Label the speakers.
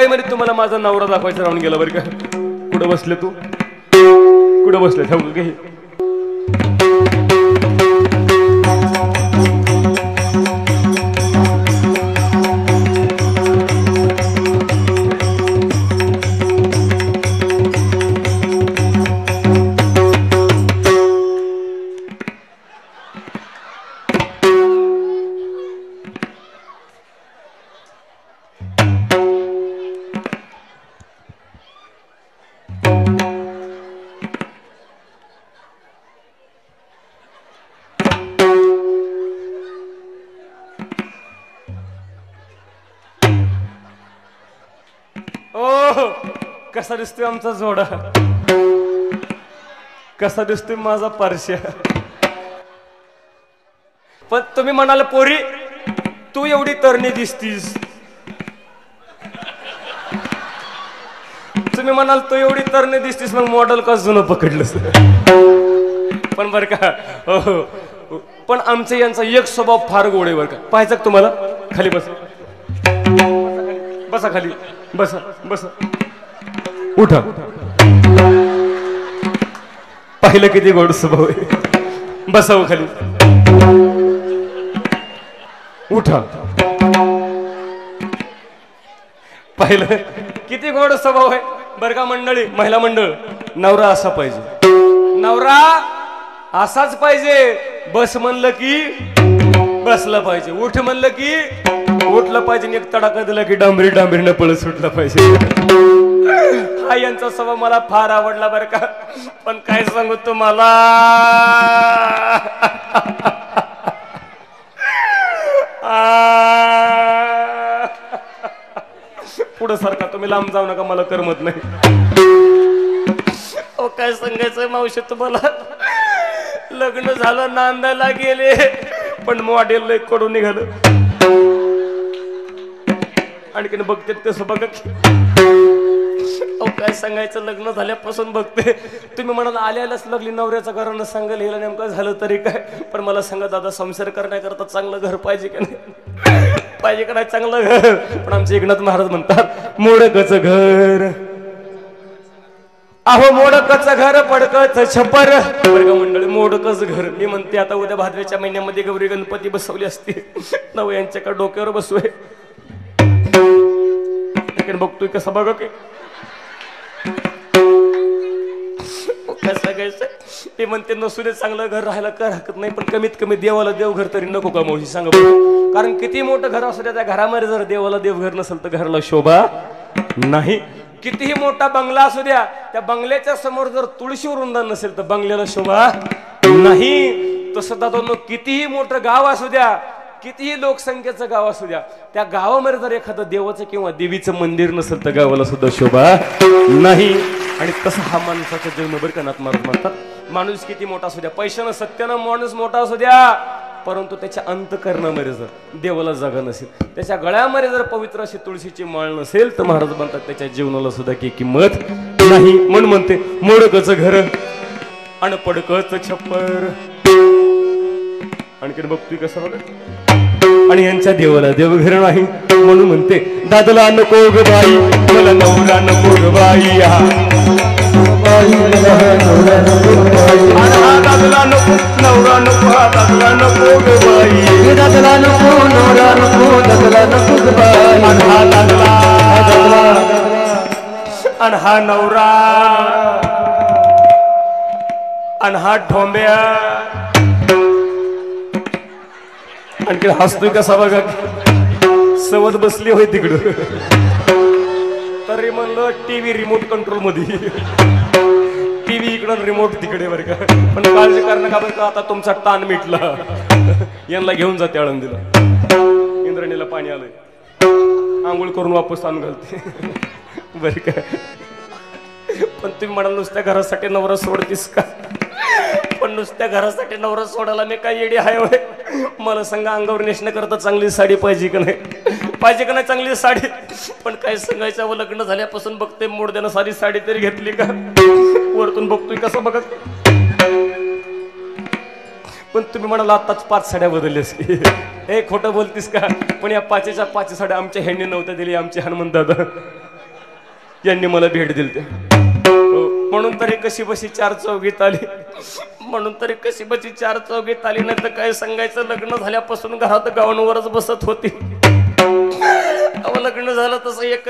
Speaker 1: गाडीमध्ये तुम्हाला माझा नवरा दाखवायचा राहून गेला बरं का. कुठं बसले तू, कुठं बसले ठाऊक काही. कसा दिसतोय आमचा जोडा, कसा दिसतोय माझा पारश्या. पण तुम्ही म्हणाल पोरी तू एवढी तरणी दिसतीस, तुम्ही म्हणाल तू एवढी तरणी दिसतीस, मग मॉडेल का जुनं पकडलंस. पण बर का हो, पण आमच्या यांचा एक स्वभाव फार गोड आहे बर का. पाहायचं का तुम्हाला. खाली बस, बसा खाली, बसा बसा, उठा. पाहिलं किती गोड स्वभाव आहे. बसाव खाली, उठा. पाहिलं किती गोड स्वभाव आहे बरं का मंडळी. महिला मंडळ, नवरा असा पाहिजे, नवरा असाच पाहिजे. बस म्हणलं की बसला पाहिजे, उठ म्हणलं की उठलं पाहिजे, एक तडाखा दिला की डांबरी डांबरीनं पळत सुटला पाहिजे. हा यांचा स्वभाव मला फार आवडला बरं का. पण काय सांगू तुम्हाला, पुढं सारखा तुम्ही लांब जाऊ नका, मला करमत नाही. ओ काय सांगायचं मावशी तुम्हाला, लग्न झालं नांदायला गेले पण मॉडेल लय कडून निघालं. आणखीन बघते तसं बघा की. काय सांगायचं, लग्न झाल्यापासून बघते. तुम्ही म्हणाला आल्यालाच लागली नवऱ्याचं घरानं सांगायला, हिला नेमकं झालं तरी काय. पण मला सांगा दादा, संसार करण्याकरता चांगलं घर पाहिजे का नाही, पाहिजे का नाही चांगलं घर. पण आमचे एकनाथ महाराज म्हणतात मोडकच घर, अहो मोडकच घर पडकच छपर. वर्ग मंडळी मोडकच घर. मी म्हणते आता उद्या भाद्रच्या महिन्यामध्ये गौरी गणपती बसवली असते, नव यांच्याकडे डोक्यावर बसवे. बघतोय कसं बघा की काय सांगायचं. ते म्हणते नसू दे चांगलं घर राहायला काय हरकत नाही, पण कमीत कमी देवाला देवघर तरी नको का मावशी सांगा बघा. कारण किती मोठं घर असू द्या, त्या घरामध्ये जर देवाला देवघर नसेल तर घराला शोभा नाही. कितीही मोठा बंगला असू द्या, त्या बंगल्याच्या समोर जर तुळशी वृंदावन नसेल तर बंगल्याला शोभा नाही. तसं दादा कितीही मोठं गाव असू द्या, कितीही लोकसंख्येचं गाव असू द्या, त्या गावामध्ये जर एखादं देवाचं किंवा देवीचं मंदिर नसेल तर गावाला सुद्धा शोभा नाही. आणि तसं हा माणसाचा जन्म बरं का. नाथ महाराज म्हणतात माणूस किती मोठा असू द्या, पैशानं सत्यानं माणूस मोठा असू द्या, परंतु त्याच्या अंतकरणामध्ये जर देवाला जागा नसेल, त्याच्या गळ्यामध्ये जर पवित्र अशी तुळशीची माळ नसेल, तर महाराज म्हणतात त्याच्या जीवनाला सुद्धा काही किंमत नाही. म्हणून म्हणते मोडकच घर आणि पडकच छप्पर. आणखीन बघतोय कसं बघा. आणि यांच्या देवाला देवघर नाही, म्हणून म्हणते दादला नको ग बाई, मला नवरा नको ग बाई. दादला नको नवरा नको, दादला नको ग बाई, दादला नको नवरा नको, दादला नको ग बाई. हा दादला आणि हा नवरा आणि हा ठोंब्या. आणखी हसतोय कसा बघा, सवत बसली होय तिकडं. तरी म्हणलं टीव्ही रिमोट कंट्रोल मध्ये, टीव्ही इकडं रिमोट तिकडे बरं का. पण काळजी करणं का बरं का, आता तुमचा ताण मिटला. यांना घेऊन जाते आळंदीला, इंद्रणीला पाणी आलंय, आंघोळ करून वापस आणून घालते बरं का. पण तुम्ही म्हणाल नुसत्या घरासाठी नवरा सोडतीस का, पण नुसत्या घरासाठी नवरा सोडायला मी काय येडी आहे होय. मला सांगा अंगावर नेसण्याकरता चांगली साडी पाहिजे का नाही, पाहिजे का नाही चांगली साडी. पण काय सांगायचं, व लग्न झाल्यापासून बघते मोडद्यानं सारी साडी तरी घेतली का, वरतून बघतोय कसं बघत. पण तुम्ही म्हणाला आताच 5 साड्या बदलल्यास की, हे खोटं बोलतीस का. पण या 5च्या 5 साड्या आमच्या ह्यांनी नव्हत्या दिली, आमचे हनुमान दादा ज्यांनी मला भेट दिली ते म्हणून तरी कशी बशी चार चौघीत आली म्हणून तरी कशी बशी चार चौघीत आली नाही तर काय सांगायचं लग्न झाल्यापासून घरात गाऊनवरच बसत होती लग्न झालं तसं एक